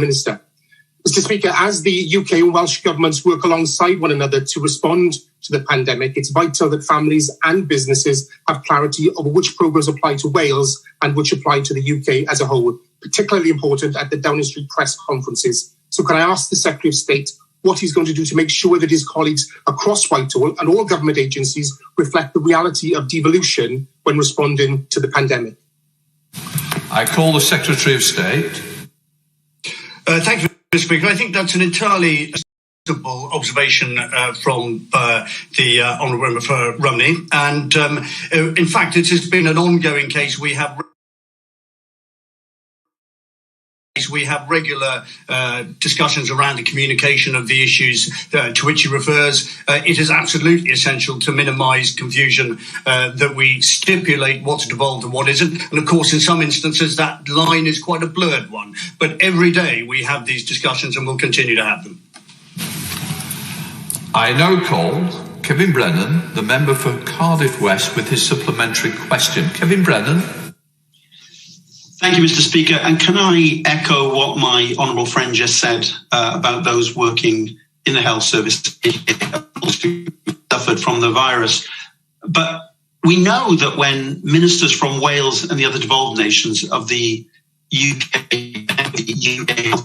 Prime Minister. Mr. Speaker, as the UK and Welsh governments work alongside one another to respond to the pandemic, it's vital that families and businesses have clarity over which programmes apply to Wales and which apply to the UK as a whole, particularly important at the Downing Street press conferences. So can I ask the Secretary of State what he's going to do to make sure that his colleagues across Whitehall and all government agencies reflect the reality of devolution when responding to the pandemic? I call the Secretary of State. Thank you, Mr. Speaker. I think that's an entirely sensible observation from the Honourable Member for Rumney. And in fact, it has been an ongoing case. We have regular discussions around the communication of the issues to which he refers. It is absolutely essential to minimise confusion, that we stipulate what's devolved and what isn't. And of course, in some instances, that line is quite a blurred one. But every day we have these discussions and we'll continue to have them. I now call Kevin Brennan, the member for Cardiff West, with his supplementary question. Kevin Brennan. Thank you, Mr. Speaker. And can I echo what my honourable friend just said about those working in the health service who suffered from the virus? But we know that when ministers from Wales and the other devolved nations of the UK and the UK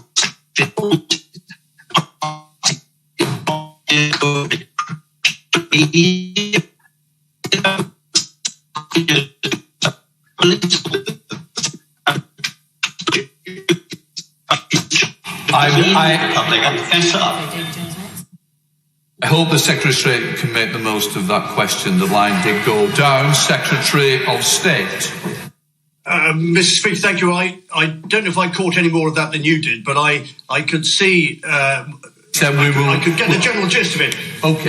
I hope the Secretary of State can make the most of that question. The line did go down. Secretary of State. Mr. Speaker, thank you. I don't know if I caught any more of that than you did, but I could see... I could get the general gist of it. Okay.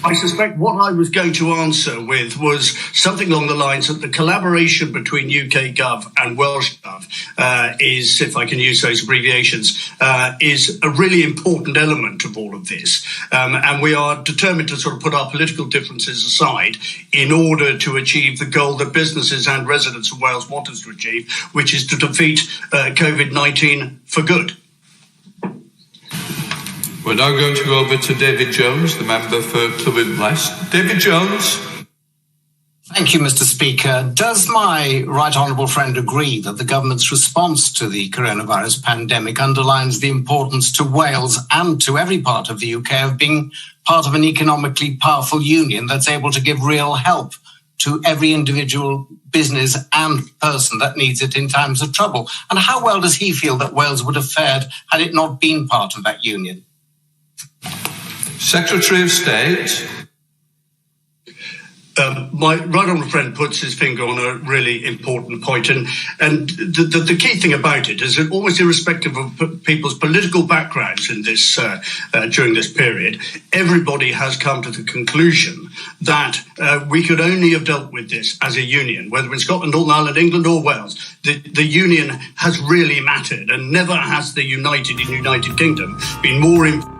I suspect what I was going to answer with was something along the lines that the collaboration between UK Gov and Welsh Gov is, if I can use those abbreviations, is a really important element of all of this. And we are determined to sort of put our political differences aside in order to achieve the goal that businesses and residents of Wales want us to achieve, which is to defeat COVID-19 for good. We're now going to go over to David Jones, the member for Clwyd West. David Jones. Thank you, Mr. Speaker. Does my right honourable friend agree that the government's response to the coronavirus pandemic underlines the importance to Wales and to every part of the UK of being part of an economically powerful union that's able to give real help to every individual business and person that needs it in times of trouble? And how well does he feel that Wales would have fared had it not been part of that union? Secretary of State. My right honourable friend puts his finger on a really important point, and the key thing about it is that almost irrespective of people's political backgrounds in this during this period, everybody has come to the conclusion that we could only have dealt with this as a union, whether in Scotland, Northern Ireland, England or Wales. The union has really mattered, and never has the United Kingdom been more important.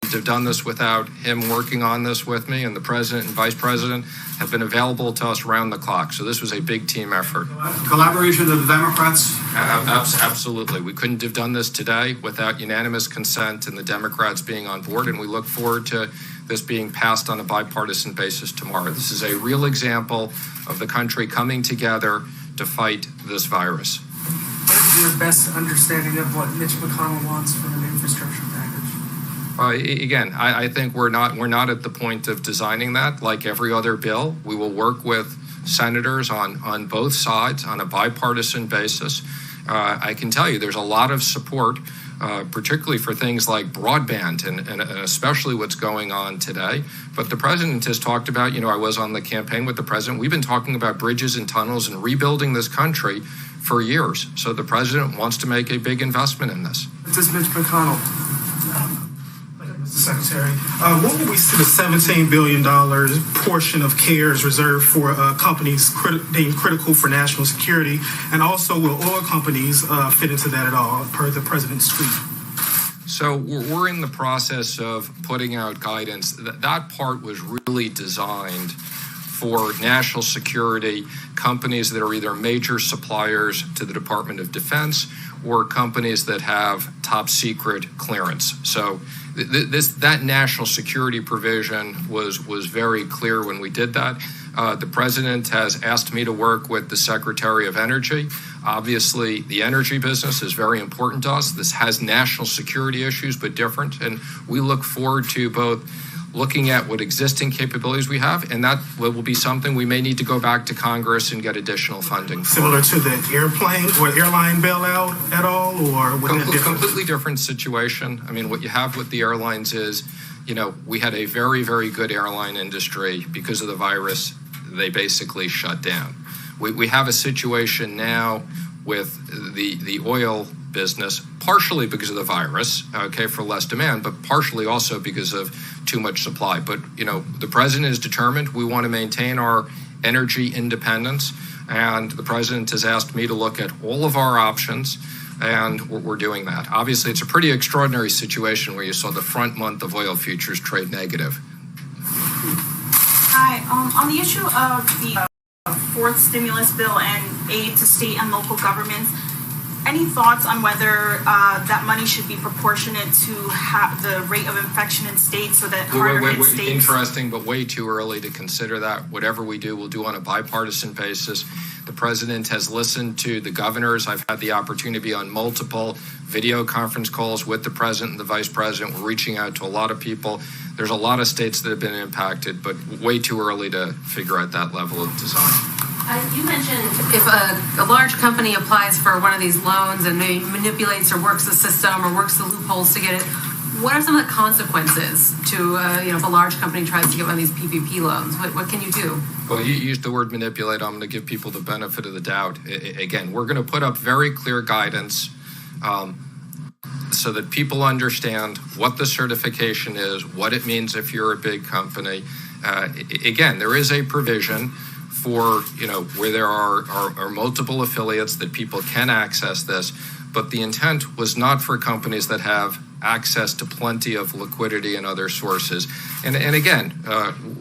couldn't have done this without him working on this with me, and the president and vice president have been available to us around the clock. So this was a big team effort. Collaboration of the Democrats? Absolutely. We couldn't have done this today without unanimous consent and the Democrats being on board, and we look forward to this being passed on a bipartisan basis tomorrow. This is a real example of the country coming together to fight this virus. What is your best understanding of what Mitch McConnell wants from an infrastructure package? Again, I think we're not at the point of designing that. Like every other bill, we will work with senators on both sides on a bipartisan basis. I can tell you there's a lot of support, particularly for things like broadband and especially what's going on today. But the president has talked about, I was on the campaign with the president. We've been talking about bridges and tunnels and rebuilding this country for years. So the president wants to make a big investment in this. This is Mitch McConnell. Mr. Secretary, what will we see the $17 billion portion of CARES reserved for companies deemed critical for national security? And also, will oil companies fit into that at all, per the president's tweet? So we're in the process of putting out guidance. That part was really designed for national security companies that are either major suppliers to the Department of Defense or companies that have top secret clearance. So that national security provision was very clear when we did that. The president has asked me to work with the Secretary of Energy. Obviously, the energy business is very important to us. This has national security issues, but different. And we look forward to both looking at what existing capabilities we have, and that will be something we may need to go back to Congress and get additional funding for. Similar to the airplane or airline bailout at all, or completely different situation. I mean, what you have with the airlines is, we had a very, very good airline industry. Because of the virus, they basically shut down. We have a situation now with the oil business, partially because of the virus, for less demand, but partially also because of too much supply. But, the president is determined. We want to maintain our energy independence, and the president has asked me to look at all of our options, and we're doing that. Obviously, it's a pretty extraordinary situation where you saw the front month of oil futures trade negative. Hi, on the issue of the fourth stimulus bill and aid to state and local governments, any thoughts on whether that money should be proportionate to the rate of infection in states so that harder hit states? Interesting, but way too early to consider that. Whatever we do, we'll do on a bipartisan basis. The president has listened to the governors. I've had the opportunity to be on multiple video conference calls with the president and the vice president. We're reaching out to a lot of people. There's a lot of states that have been impacted, but way too early to figure out that level of design. You mentioned if a large company applies for one of these loans and maybe manipulates or works the system or works the loopholes to get it, what are some of the consequences to, if a large company tries to get one of these PPP loans? What can you do? Well, you used the word manipulate. I'm going to give people the benefit of the doubt. Again, we're going to put up very clear guidance so that people understand what the certification is, what it means if you're a big company. Again, there is a provision for, where there are multiple affiliates that people can access this, but the intent was not for companies that have access to plenty of liquidity and other sources. And again,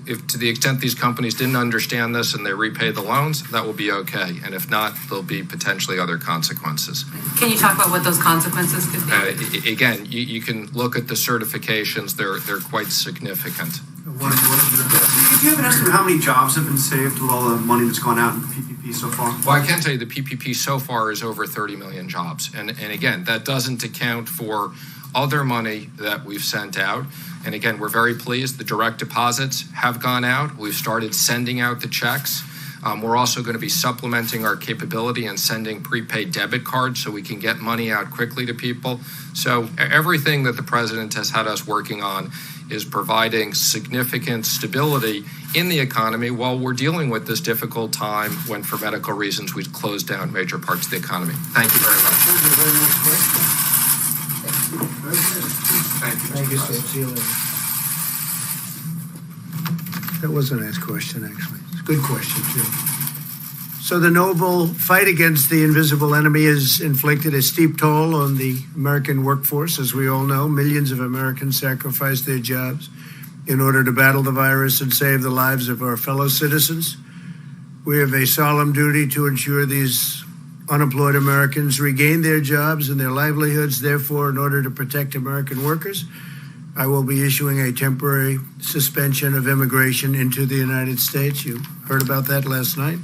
if to the extent these companies didn't understand this and they repay the loans, that will be okay. And if not, there'll be potentially other consequences. Can you talk about what those consequences could be? Again, you can look at the certifications. They're quite significant. Do you have an estimate how many jobs have been saved with all the money that's gone out in PPP so far? Well, I can tell you the PPP so far is over 30 million jobs. And again, that doesn't account for other money that we've sent out. And again, we're very pleased. The direct deposits have gone out. We've started sending out the checks. We're also going to be supplementing our capability and sending prepaid debit cards so we can get money out quickly to people. So everything that the president has had us working on is providing significant stability in the economy while we're dealing with this difficult time when, for medical reasons, we've closed down major parts of the economy. Thank you very much. Thank you, Sir. That was a nice question, actually. It's a good question, too. So the noble fight against the invisible enemy has inflicted a steep toll on the American workforce. As we all know, millions of Americans sacrificed their jobs in order to battle the virus and save the lives of our fellow citizens. We have a solemn duty to ensure these unemployed Americans regain their jobs and their livelihoods. Therefore, in order to protect American workers, I will be issuing a temporary suspension of immigration into the United States. You heard about that last night.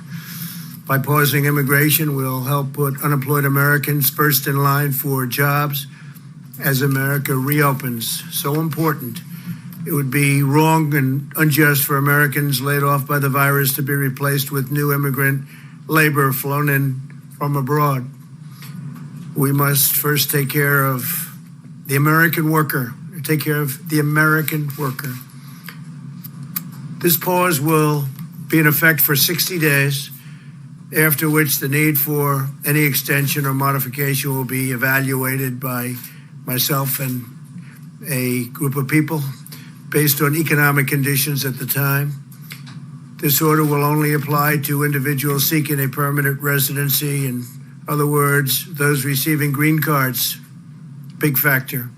By pausing immigration, we'll help put unemployed Americans first in line for jobs as America reopens. So important. It would be wrong and unjust for Americans laid off by the virus to be replaced with new immigrant labor flown in from abroad. We must first take care of the American worker. Take care of the American worker. This pause will be in effect for 60 days, after which the need for any extension or modification will be evaluated by myself and a group of people based on economic conditions at the time. This order will only apply to individuals seeking a permanent residency. In other words, those receiving green cards, big factor,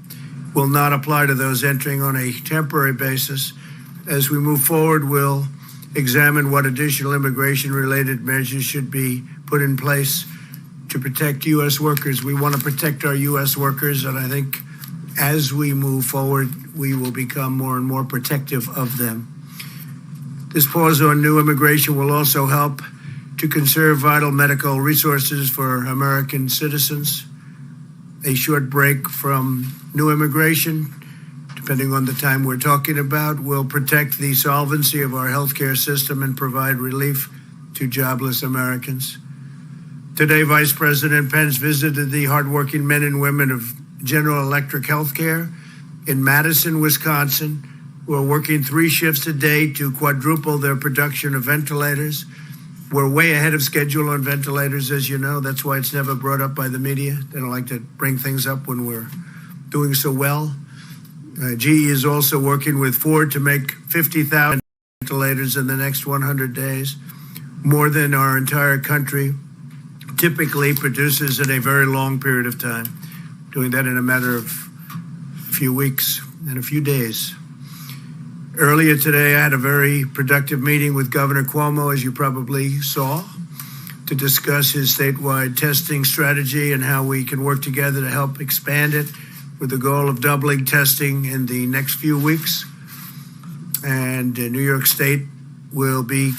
will not apply to those entering on a temporary basis. As we move forward, we'll examine what additional immigration-related measures should be put in place to protect U.S. workers. We want to protect our U.S. workers, and I think as we move forward, we will become more and more protective of them. This pause on new immigration will also help to conserve vital medical resources for American citizens. A short break from new immigration, depending on the time we're talking about, will protect the solvency of our healthcare system and provide relief to jobless Americans. Today, Vice President Pence visited the hardworking men and women of General Electric Healthcare in Madison, Wisconsin, who are working 3 shifts a day to quadruple their production of ventilators. We're way ahead of schedule on ventilators, as you know. That's why it's never brought up by the media. They don't like to bring things up when we're doing so well. GE is also working with Ford to make 50,000 ventilators in the next 100 days, more than our entire country typically produces in a very long period of time, doing that in a matter of a few weeks and a few days. Earlier today, I had a very productive meeting with Governor Cuomo, as you probably saw, to discuss his statewide testing strategy and how we can work together to help expand it with the goal of doubling testing in the next few weeks. And New York State will be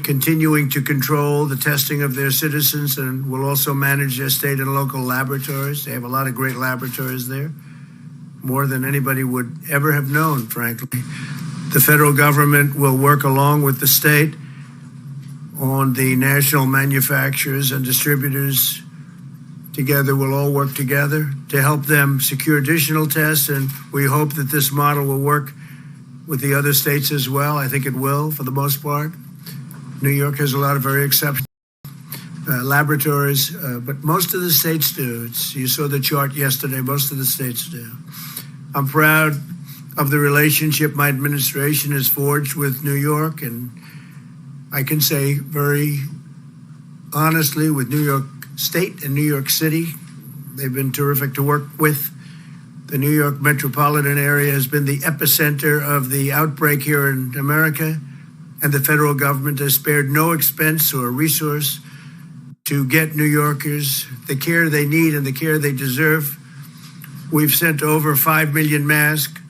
continuing to control the testing of their citizens and will also manage their state and local laboratories. They have a lot of great laboratories there, more than anybody would ever have known, frankly. The federal government will work along with the state on the national manufacturers and distributors. Together, we'll all work together to help them secure additional tests, and we hope that this model will work with the other states as well. I think it will, for the most part. New York has a lot of very exceptional laboratories, but most of the states do. You saw the chart yesterday. Most of the states do. I'm proud of the relationship my administration has forged with New York, and I can say very honestly with New York State and New York City, they've been terrific to work with. The New York metropolitan area has been the epicenter of the outbreak here in America, and the federal government has spared no expense or resource to get New Yorkers the care they need and the care they deserve. We've sent over 5 million masks.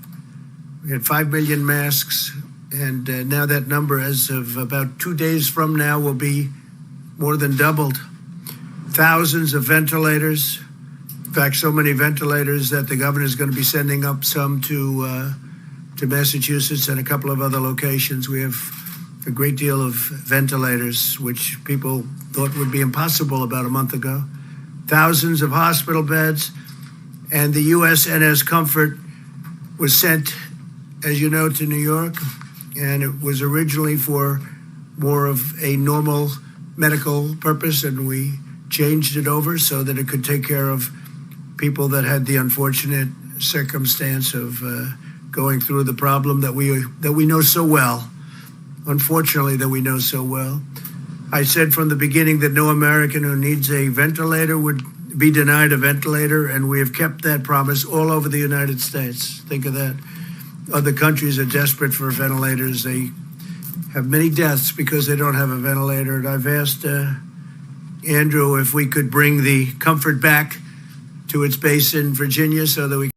We had 5 million masks, and now that number, as of about 2 days from now, will be more than doubled. Thousands of ventilators. In fact, so many ventilators that the governor is going to be sending up some to Massachusetts and a couple of other locations. We have a great deal of ventilators, which people thought would be impossible about a month ago. Thousands of hospital beds, and the USNS Comfort was sent, as you know, to New York, and it was originally for more of a normal medical purpose, and we changed it over so that it could take care of people that had the unfortunate circumstance of going through the problem that we know so well. Unfortunately, that we know so well. I said from the beginning that no American who needs a ventilator would be denied a ventilator, and we have kept that promise all over the United States. Think of that. Other countries are desperate for ventilators. They have many deaths because they don't have a ventilator. And I've asked Andrew if we could bring the Comfort back to its base in Virginia so that we